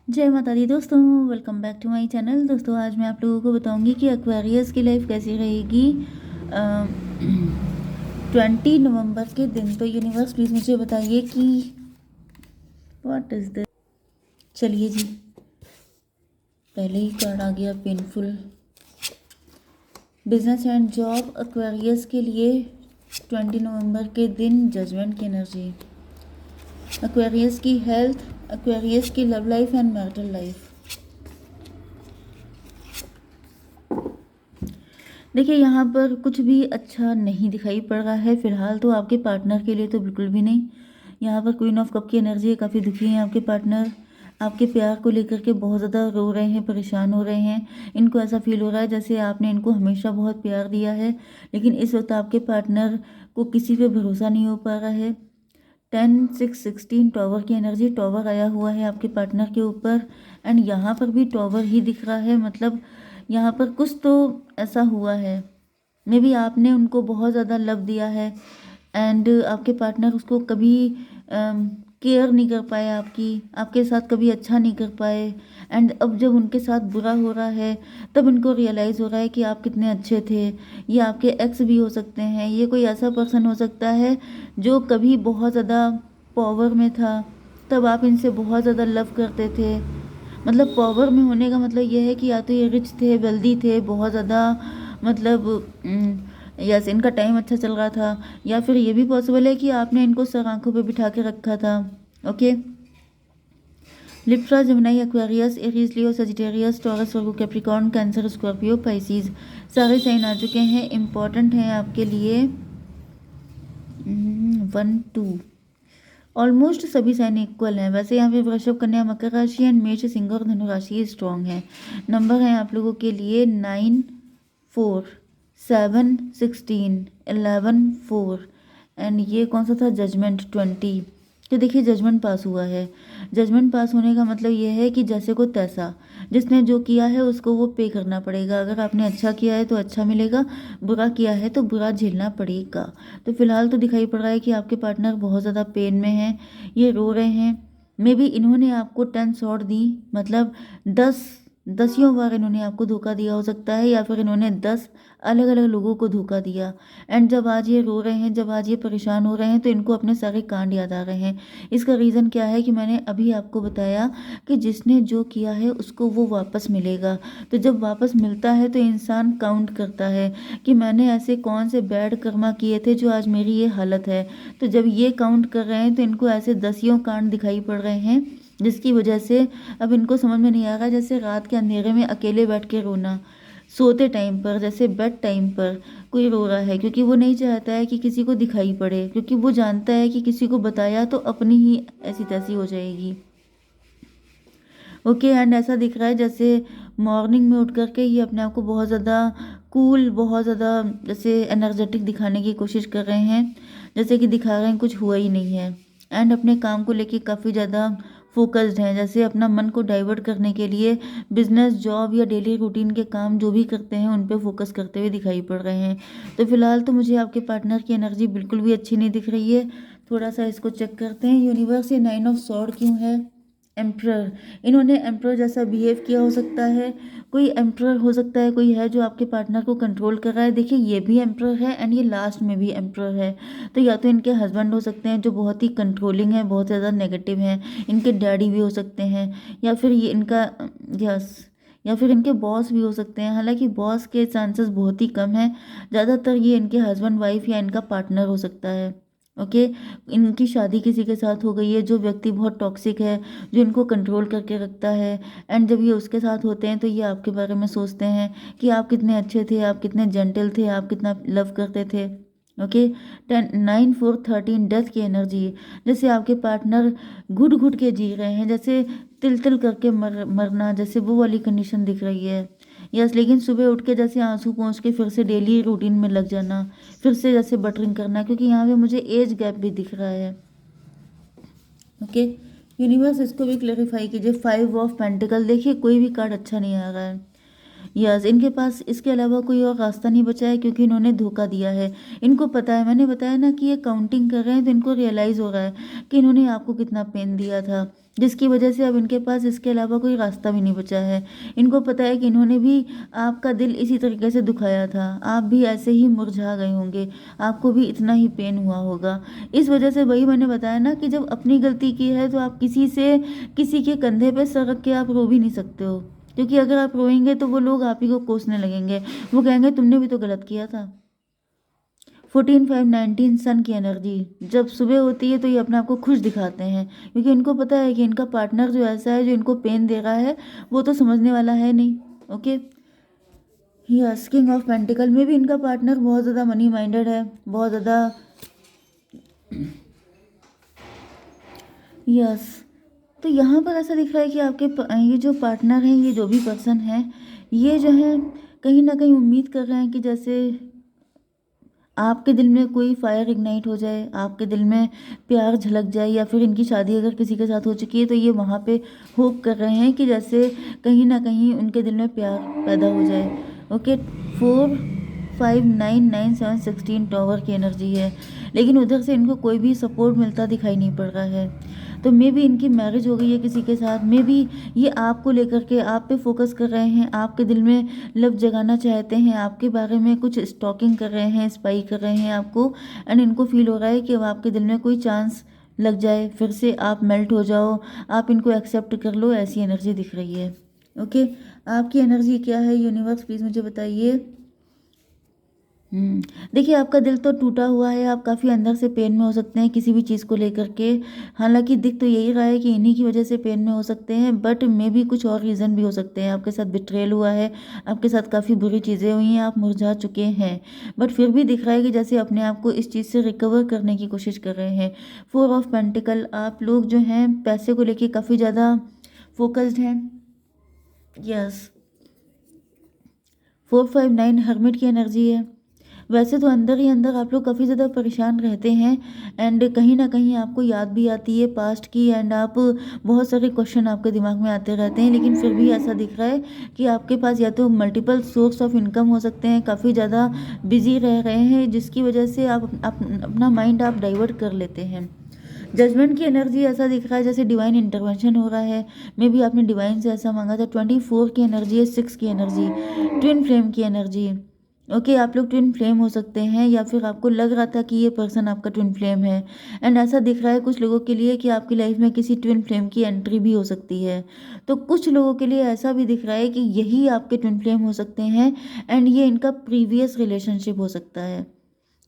जय माता दी दोस्तों, welcome back to my channel. दोस्तों आज मैं आप लोगों को बताऊंगी कि एक्वेरियस की लाइफ कैसी रहेगी 20 नवंबर के दिन। तो यूनिवर्स प्लीज़ मुझे बताइए कि व्हाट इज़ दिस। चलिए जी, पहले ही कार्ड आ गया painful. Business and job Aquarius के लिए 20 नवंबर के दिन जजमेंट की एनर्जी। एक्वेरियस की हेल्थ, एक्वेरियस की love life and marital life. देखिए यहाँ पर कुछ भी अच्छा नहीं दिखाई पड़ रहा है फिलहाल तो आपके पार्टनर के लिए, तो बिल्कुल भी नहीं। यहाँ पर क्वीन ऑफ कप की एनर्जी है, काफ़ी दुखी हैं आपके पार्टनर। आपके प्यार को लेकर के बहुत ज़्यादा रो रहे हैं, परेशान हो रहे हैं। इनको ऐसा फील हो रहा है जैसे आपने इनको हमेशा बहुत प्यार दिया है, लेकिन इस वक्त आपके पार्टनर को किसी पे भरोसा नहीं हो पा रहा है। 10 6 16 टॉवर की एनर्जी, टॉवर आया हुआ है आपके पार्टनर के ऊपर। एंड यहाँ पर भी टॉवर ही दिख रहा है, मतलब यहाँ पर कुछ तो ऐसा हुआ है। मे बी आपने उनको बहुत ज़्यादा लव दिया है एंड आपके पार्टनर उसको कभी केयर नहीं कर पाए, आपके साथ कभी अच्छा नहीं कर पाए। एंड अब जब उनके साथ बुरा हो रहा है तब इनको रियलाइज़ हो रहा है कि आप कितने अच्छे थे। ये आपके एक्स भी हो सकते हैं, ये कोई ऐसा पर्सन हो सकता है जो कभी बहुत ज़्यादा पावर में था, तब आप इनसे बहुत ज़्यादा लव करते थे। मतलब पावर में होने का मतलब ये है कि या तो ये रिच थे, वेल्दी थे बहुत ज़्यादा, मतलब यस इनका टाइम अच्छा चल रहा था, या फिर ये भी पॉसिबल है कि आपने इनको सर आंखों पे बिठा के रखा था। Okay, Libra, Gemini, Aquarius, Aries, Leo, Sagittarius, Taurus, Virgo, Capricorn, Cancer, Scorpio, Pisces, सारे साइन आ चुके हैं। इम्पॉर्टेंट हैं आपके लिए 1 2। ऑलमोस्ट सभी साइन इक्वल हैं। वैसे यहाँ पे वृषभ, कन्या, मकर राशि एंड मेष, सिंह और धनु राशि स्ट्रॉन्ग है। नंबर है आप लोगों के लिए 9 4 7 16 11 4। एंड ये कौन सा था, जजमेंट 20। तो देखिए जजमेंट पास हुआ है। जजमेंट पास होने का मतलब ये है कि जैसे को तैसा, जिसने जो किया है उसको वो पे करना पड़ेगा। अगर आपने अच्छा किया है तो अच्छा मिलेगा, बुरा किया है तो बुरा झेलना पड़ेगा। तो फिलहाल तो दिखाई पड़ रहा है कि आपके पार्टनर बहुत ज़्यादा पेन में हैं, ये रो रहे हैं। मे बी इन्होंने आपको 10 शॉट दी, मतलब 10 बार इन्होंने आपको धोखा दिया हो सकता है, या फिर इन्होंने 10 अलग अलग लोगों को धोखा दिया। एंड जब आज ये रो रहे हैं, जब आज ये परेशान हो रहे हैं, तो इनको अपने सारे कांड याद आ रहे हैं। इसका रीज़न क्या है कि मैंने अभी आपको बताया कि जिसने जो किया है उसको वो वापस मिलेगा। तो जब वापस मिलता है तो इंसान काउंट करता है कि मैंने ऐसे कौन से बैड कर्मा किए थे जो आज मेरी ये हालत है। तो जब ये काउंट कर रहे हैं तो इनको ऐसे दसियों कांड दिखाई पड़ रहे हैं, जिसकी वजह से अब इनको समझ में नहीं आ रहा। जैसे रात के अंधेरे में अकेले बैठ के रोना, सोते टाइम पर, जैसे बेड टाइम पर कोई रो रहा है, क्योंकि वो नहीं चाहता है कि किसी को दिखाई पड़े, क्योंकि वो जानता है कि किसी को बताया तो अपनी ही ऐसी तैसी हो जाएगी। ओके, एंड ऐसा दिख रहा है जैसे मॉर्निंग में उठ करके ये अपने आप को बहुत ज़्यादा कूल, बहुत ज़्यादा जैसे एनर्जेटिक दिखाने की कोशिश कर रहे हैं, जैसे कि दिखा रहे हैं कुछ हुआ ही नहीं है। एंड अपने काम को लेके काफ़ी ज़्यादा फोकस्ड हैं, जैसे अपना मन को डाइवर्ट करने के लिए बिजनेस, जॉब या डेली रूटीन के काम जो भी करते हैं उन पे फोकस करते हुए दिखाई पड़ रहे हैं। तो फिलहाल तो मुझे आपके पार्टनर की एनर्जी बिल्कुल भी अच्छी नहीं दिख रही है। थोड़ा सा इसको चेक करते हैं। यूनिवर्स, ये 9 ऑफ सॉर्ड क्यों है? एम्प्रर, इन्होंने एम्प्रर जैसा बिहेव किया हो सकता है। कोई एम्प्रर हो सकता है, कोई है जो आपके पार्टनर को कंट्रोल कर रहा है। देखिए ये भी एम्प्रर है एंड ये लास्ट में भी एम्प्रर है। तो या तो इनके हस्बैंड हो सकते हैं जो बहुत ही कंट्रोलिंग है, बहुत ज़्यादा नेगेटिव हैं। इनके डैडी भी हो सकते हैं, या फिर ये इनका, यस, या फिर इनके बॉस भी हो सकते हैं। हालांकि बॉस के चांसेस बहुत ही कम हैं, ज़्यादातर ये इनके हस्बैंड वाइफ या इनका पार्टनर हो सकता है। ओके, इनकी शादी किसी के साथ हो गई है जो व्यक्ति बहुत टॉक्सिक है, जो इनको कंट्रोल करके रखता है। एंड जब ये उसके साथ होते हैं तो ये आपके बारे में सोचते हैं कि आप कितने अच्छे थे, आप कितने जेंटल थे, आप कितना लव करते थे। ओके, 10 9 4 13 डेथ की एनर्जी, जैसे आपके पार्टनर घुट घुट के जी रहे हैं, जैसे तिल तिल करके मरना, जैसे वो वाली कंडीशन दिख रही है। यस, लेकिन सुबह उठ के जैसे आंसू पोंछ के फिर से डेली रूटीन में लग जाना, फिर से जैसे बटरिंग करना, क्योंकि यहाँ पे मुझे एज गैप भी दिख रहा है। ओके, यूनिवर्स इसको भी क्लेरिफाई कीजिए। 5 ऑफ पेंटिकल, देखिए कोई भी कार्ड अच्छा नहीं आ रहा है। यस, इनके पास इसके अलावा कोई और रास्ता नहीं बचा है क्योंकि इन्होंने धोखा दिया है। इनको पता है, मैंने बताया ना कि ये काउंटिंग कर रहे हैं तो इनको रियलाइज़ हो रहा है कि इन्होंने आपको कितना पेन दिया था, जिसकी वजह से अब इनके पास इसके अलावा कोई रास्ता भी नहीं बचा है। इनको पता है कि इन्होंने भी आपका दिल इसी तरीके से दुखाया था, आप भी ऐसे ही मुरझा गए होंगे, आपको भी इतना ही पेन हुआ होगा। इस वजह से वही मैंने बताया ना कि जब अपनी गलती की है तो आप किसी के कंधे पे सर रख के आप रो भी नहीं सकते हो, क्योंकि अगर आप रोएंगे तो वो लोग आप ही को कोसने लगेंगे, वो कहेंगे तुमने भी तो गलत किया था। 14/5/19 सन की एनर्जी, जब सुबह होती है तो ये अपने आप को खुश दिखाते हैं क्योंकि इनको पता है कि इनका पार्टनर जो ऐसा है जो इनको पेन दे रहा है वो तो समझने वाला है नहीं। Okay, yes, king of pentacle में भी इनका पार्टनर बहुत ज़्यादा मनी माइंडेड है, बहुत ज़्यादा। यस, तो यहाँ पर ऐसा दिख रहा है कि ये जो पार्टनर हैं, ये जो भी पर्सन है, ये जो है कहीं ना कहीं उम्मीद कर रहे हैं कि जैसे आपके दिल में कोई फायर इग्नाइट हो जाए, आपके दिल में प्यार झलक जाए, या फिर इनकी शादी अगर किसी के साथ हो चुकी है तो ये वहाँ पे होप कर रहे हैं कि जैसे कहीं ना कहीं उनके दिल में प्यार पैदा हो जाए। ओके, 4/5/9/9/7 16 टॉवर की एनर्जी है, लेकिन उधर से इनको कोई भी सपोर्ट मिलता दिखाई नहीं पड़ रहा है। तो मे बी इनकी मैरिज हो गई है किसी के साथ, मे बी ये आपको लेकर के आप पे फोकस कर रहे हैं, आपके दिल में लव जगाना चाहते हैं, आपके बारे में कुछ स्टॉकिंग कर रहे हैं, स्पाई कर रहे हैं आपको, एंड इनको फील हो रहा है कि अब आपके दिल में कोई चांस लग जाए, फिर से आप मेल्ट हो जाओ, आप इनको एक्सेप्ट कर लो, ऐसी एनर्जी दिख रही है। ओके, आपकी एनर्जी क्या है यूनिवर्स, प्लीज़ मुझे बताइए। देखिए, आपका दिल तो टूटा हुआ है, आप काफ़ी अंदर से पेन में हो सकते हैं किसी भी चीज़ को लेकर के। हालांकि दिख तो यही रहा है कि इन्हीं की वजह से पेन में हो सकते हैं, बट मे भी कुछ और रीज़न भी हो सकते हैं। आपके साथ बिट्रेल हुआ है, आपके साथ काफ़ी बुरी चीज़ें हुई हैं, आप मुरझा चुके हैं, बट फिर भी दिख रहा है कि जैसे अपने आप को इस चीज़ से रिकवर करने की कोशिश कर रहे हैं। 4 ऑफ पेंटिकल, आप लोग जो हैं पैसे को लेके काफ़ी ज़्यादा फोकस्ड हैं। यस, 4/5/9 हर्मिट की एनर्जी है। वैसे तो अंदर ही अंदर आप लोग काफ़ी ज़्यादा परेशान रहते हैं, एंड कहीं ना कहीं आपको याद भी आती है पास्ट की, एंड आप बहुत सारे क्वेश्चन आपके दिमाग में आते रहते हैं, लेकिन फिर भी ऐसा दिख रहा है कि आपके पास या तो मल्टीपल सोर्स ऑफ इनकम हो सकते हैं, काफ़ी ज़्यादा बिजी रह रहे हैं, जिसकी वजह से आप अपना माइंड आप डाइवर्ट कर लेते हैं। जजमेंट की एनर्जी, ऐसा दिख रहा है जैसे डिवाइन इंटरवेंशन हो रहा है, मे बी आपने डिवाइन से ऐसा मांगा था। 24 की एनर्जी है, 6 की एनर्जी, ट्विन फ्लेम की एनर्जी। ओके, आप लोग ट्विन फ्लेम हो सकते हैं, या फिर आपको लग रहा था कि ये पर्सन आपका ट्विन फ्लेम है, एंड ऐसा दिख रहा है कुछ लोगों के लिए कि आपकी लाइफ में किसी ट्विन फ्लेम की एंट्री भी हो सकती है। तो कुछ लोगों के लिए ऐसा भी दिख रहा है कि यही आपके ट्विन फ्लेम हो सकते हैं, एंड ये इनका प्रीवियस रिलेशनशिप हो सकता है,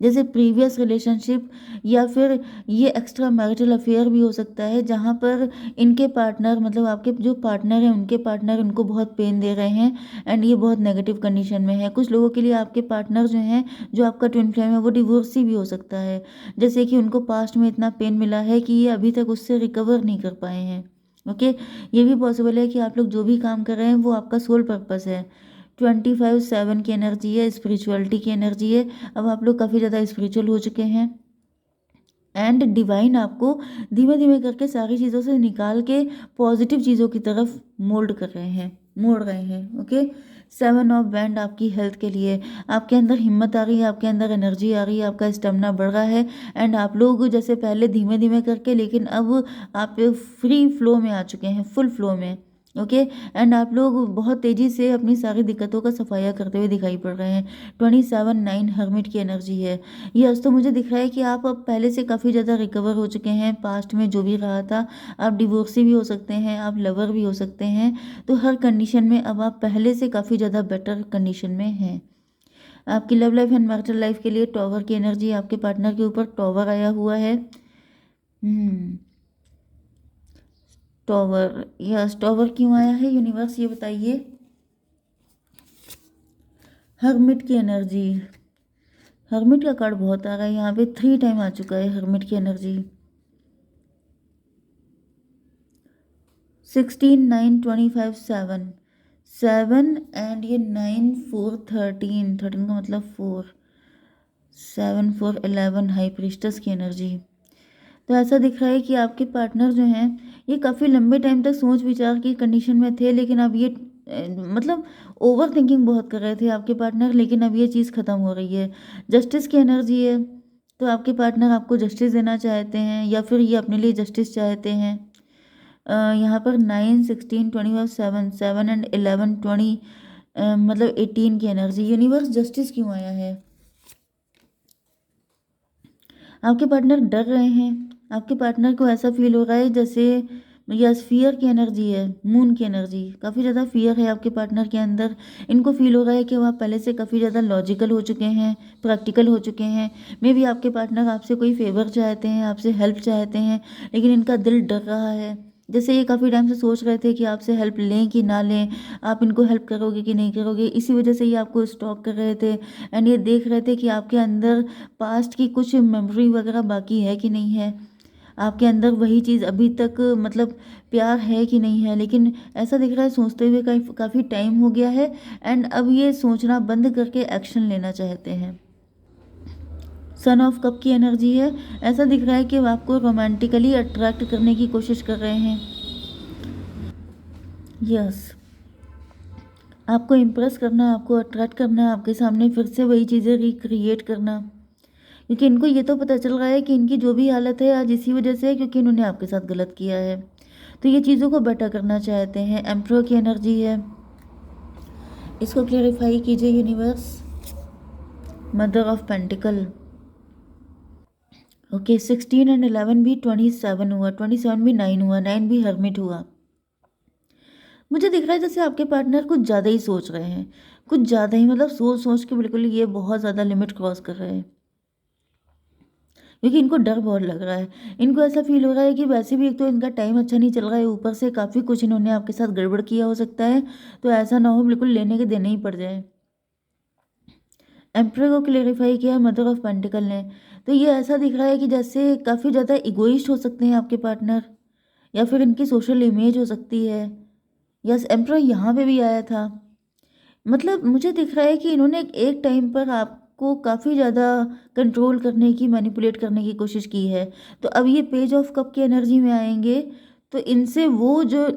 जैसे प्रीवियस रिलेशनशिप, या फिर ये एक्स्ट्रा मैरिटल अफेयर भी हो सकता है, जहाँ पर इनके पार्टनर, मतलब आपके जो पार्टनर हैं उनके पार्टनर उनको बहुत पेन दे रहे हैं, एंड ये बहुत नेगेटिव कंडीशन में है। कुछ लोगों के लिए आपके पार्टनर जो हैं, जो आपका ट्विन फ्लेम है, वो डिवोर्सी भी हो सकता है, जैसे कि उनको पास्ट में इतना पेन मिला है कि ये अभी तक उससे रिकवर नहीं कर पाए हैं। ओके, ये भी पॉसिबल है कि आप लोग जो भी काम कर रहे हैं वो आपका सोल पर्पस है। 25/7 की एनर्जी है, स्पिरिचुअलिटी की एनर्जी है। अब आप लोग काफ़ी ज़्यादा स्पिरिचुअल हो चुके हैं, एंड डिवाइन आपको धीमे धीमे करके सारी चीज़ों से निकाल के पॉजिटिव चीज़ों की तरफ मोड़ रहे हैं। ओके, 7 ऑफ बैंड आपकी हेल्थ के लिए, आपके अंदर हिम्मत आ रही है, आपके अंदर एनर्जी आ रही है, आपका स्टेमिना बढ़ रहा है, एंड आप लोग जैसे पहले धीमे धीमे करके, लेकिन अब आप फ्री फ्लो में आ चुके हैं, फुल फ्लो में। ओके, एंड आप लोग बहुत तेज़ी से अपनी सारी दिक्कतों का सफाया करते हुए दिखाई पड़ रहे हैं। 27/9 हर्मिट की एनर्जी है। यस, तो मुझे दिख रहा है कि आप अब पहले से काफ़ी ज़्यादा रिकवर हो चुके हैं, पास्ट में जो भी रहा था। आप डिवोर्सी भी हो सकते हैं, आप लवर भी हो सकते हैं, तो हर कंडीशन में अब आप पहले से काफ़ी ज़्यादा बेटर कंडीशन में हैं। आपकी love life and marital life के लिए टॉवर की एनर्जी, आपके पार्टनर के ऊपर टॉवर आया हुआ है। टॉवर, यस, टॉवर क्यों आया है यूनिवर्स, ये बताइए। हर्मिट की एनर्जी, हर्मिट का कार्ड बहुत आ रहा है यहाँ पे, 3 टाइम आ चुका है हर्मिट की एनर्जी। 16 9 25 7 7, एंड ये 9 4 13 13 का मतलब 4 7 4 11 हाई प्रीस्टस की एनर्जी। तो ऐसा दिख रहा है कि आपके पार्टनर जो हैं, ये काफ़ी लंबे टाइम तक सोच विचार की कंडीशन में थे, लेकिन अब ये मतलब ओवर थिंकिंग बहुत कर रहे थे आपके पार्टनर, लेकिन अब ये चीज़ ख़त्म हो रही है। जस्टिस की एनर्जी है, तो आपके पार्टनर आपको जस्टिस देना चाहते हैं या फिर ये अपने लिए जस्टिस चाहते हैं। यहाँ पर 9, 16, 25, 7, 7 एंड 11, 20 मतलब 18 की एनर्जी। यूनिवर्स जस्टिस क्यों आया है? आपके पार्टनर डर रहे हैं। आपके पार्टनर को ऐसा फील हो रहा है जैसे, यस, फियर की एनर्जी है, मून की एनर्जी। काफ़ी ज़्यादा फियर है आपके पार्टनर के अंदर। इनको फील हो रहा है कि वो आप पहले से काफ़ी ज़्यादा लॉजिकल हो चुके हैं, प्रैक्टिकल हो चुके हैं। मे बी आपके पार्टनर आपसे कोई फेवर चाहते हैं, आपसे हेल्प चाहते हैं, लेकिन इनका दिल डर रहा है। जैसे ये काफ़ी टाइम से सोच रहे थे कि आपसे हेल्प लें कि ना लें, आप इनको हेल्प करोगे कि नहीं करोगे। इसी वजह से ये आपको स्टॉक कर रहे थे एंड ये देख रहे थे कि आपके अंदर पास्ट की कुछ मेमोरी वगैरह बाकी है कि नहीं है, आपके अंदर वही चीज़ अभी तक मतलब प्यार है कि नहीं है। लेकिन ऐसा दिख रहा है सोचते हुए काफ़ी टाइम हो गया है एंड अब ये सोचना बंद करके एक्शन लेना चाहते हैं। सन ऑफ कप की एनर्जी है। ऐसा दिख रहा है कि वो आपको रोमांटिकली अट्रैक्ट करने की कोशिश कर रहे हैं। यस, आपको इम्प्रेस करना है, आपको अट्रैक्ट करना है, आपके सामने फिर से वही चीज़ें रिक्रिएट करना। क्योंकि इनको ये तो पता चल रहा है कि इनकी जो भी हालत है आज इसी वजह से है, क्योंकि इन्होंने आपके साथ गलत किया है। तो ये चीज़ों को बेटर करना चाहते हैं। एम्परर की एनर्जी है, इसको क्लेरिफाई कीजिए universe. Mother of pentacle. Okay, 16 and 11 भी 27 हुआ, 27 भी 9 हुआ, 9 भी हर्मिट हुआ। मुझे दिख रहा है जैसे आपके पार्टनर कुछ ज़्यादा ही सोच रहे हैं, कुछ ज़्यादा ही, मतलब सोच सोच के बिल्कुल ये बहुत ज़्यादा लिमिट क्रॉस कर रहे हैं, क्योंकि इनको डर बहुत लग रहा है। इनको ऐसा फील हो रहा है कि वैसे भी एक तो इनका टाइम अच्छा नहीं चल रहा है, ऊपर से काफ़ी कुछ इन्होंने आपके साथ गड़बड़ किया हो सकता है। तो ऐसा ना हो बिल्कुल लेने के देने ही पड़ जाए। एम्परर को क्लेरिफाई किया है मदर ऑफ पेंटिकल ने। तो ये ऐसा दिख रहा है कि जैसे काफ़ी ज़्यादा इगोइस्ट हो सकते हैं आपके पार्टनर, या फिर इनकी सोशल इमेज हो सकती है। यस, एम्परर यहाँ पे भी आया था। मतलब मुझे दिख रहा है कि इन्होंने एक टाइम पर आपको काफ़ी ज़्यादा कंट्रोल करने की, मैनिपुलेट करने की कोशिश की है। तो अब ये पेज ऑफ कप की एनर्जी में आएंगे, तो इनसे वो जो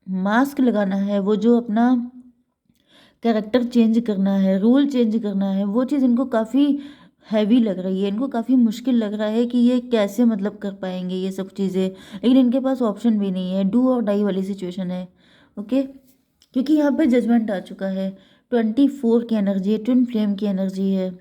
मास्क लगाना है, वो जो अपना कैरेक्टर चेंज करना है, रूल चेंज करना है, वो चीज़ इनको काफ़ी हैवी लग रही है। इनको काफ़ी मुश्किल लग रहा है कि ये कैसे मतलब कर पाएंगे ये सब चीज़ें। लेकिन इनके पास ऑप्शन भी नहीं है, डू और डाई वाली सिचुएशन है। ओके, क्योंकि यहाँ पे जजमेंट आ चुका है। 24 की एनर्जी है, ट्विन फ्लेम की एनर्जी है।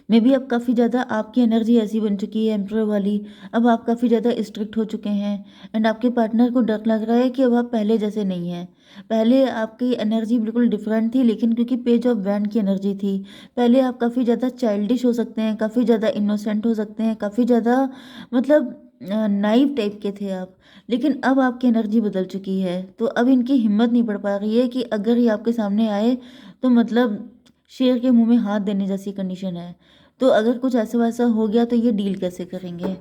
मे बी अब काफ़ी ज़्यादा आपकी एनर्जी ऐसी बन चुकी है एम्प्रर वाली, अब आप काफ़ी ज़्यादा स्ट्रिक्ट हो चुके हैं एंड आपके पार्टनर को डर लग रहा है कि अब आप पहले जैसे नहीं हैं। पहले आपकी एनर्जी बिल्कुल डिफरेंट थी, लेकिन क्योंकि पेज ऑफ वैंड की एनर्जी थी, पहले आप काफ़ी ज़्यादा चाइल्डिश हो सकते हैं, काफ़ी ज़्यादा इनोसेंट हो सकते हैं, काफ़ी ज़्यादा मतलब नाइव टाइप के थे आप। लेकिन अब आपकी एनर्जी बदल चुकी है, तो अब इनकी हिम्मत नहीं पड़ पा रही है कि अगर ये आपके सामने आए तो मतलब शेर के मुंह में हाथ देने जैसी कंडीशन है। तो अगर कुछ ऐसा वैसा हो गया तो ये डील कैसे करेंगे?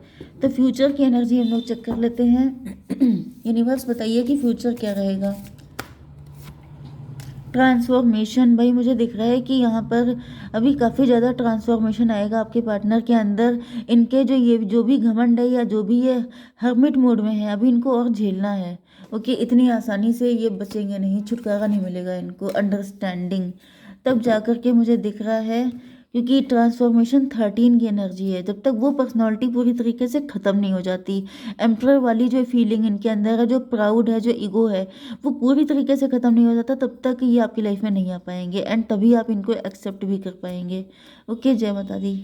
तो फ्यूचर की एनर्जी हम लोग चेक कर लेते हैं। यूनिवर्स बताइए कि फ्यूचर क्या रहेगा। ट्रांसफॉर्मेशन, भाई मुझे दिख रहा है कि यहाँ पर अभी काफ़ी ज़्यादा ट्रांसफॉर्मेशन आएगा आपके पार्टनर के अंदर। इनके जो भी घमंड है या जो भी ये हर्मिट मोड में है, अभी इनको और झेलना है। ओके, इतनी आसानी से ये बचेंगे नहीं, छुटकारा नहीं मिलेगा इनको। अंडरस्टैंडिंग तब जा कर के मुझे दिख रहा है, क्योंकि ट्रांसफॉर्मेशन 13 की एनर्जी है। जब तक वो पर्सनालिटी पूरी तरीके से ख़त्म नहीं हो जाती, एम्प्रर वाली जो फीलिंग इनके अंदर है, जो प्राउड है, जो ईगो है, वो पूरी तरीके से ख़त्म नहीं हो जाता, तब तक ये आपकी लाइफ में नहीं आ पाएंगे एंड तभी आप इनको एक्सेप्ट भी कर पाएंगे। ओके, जय माता दी।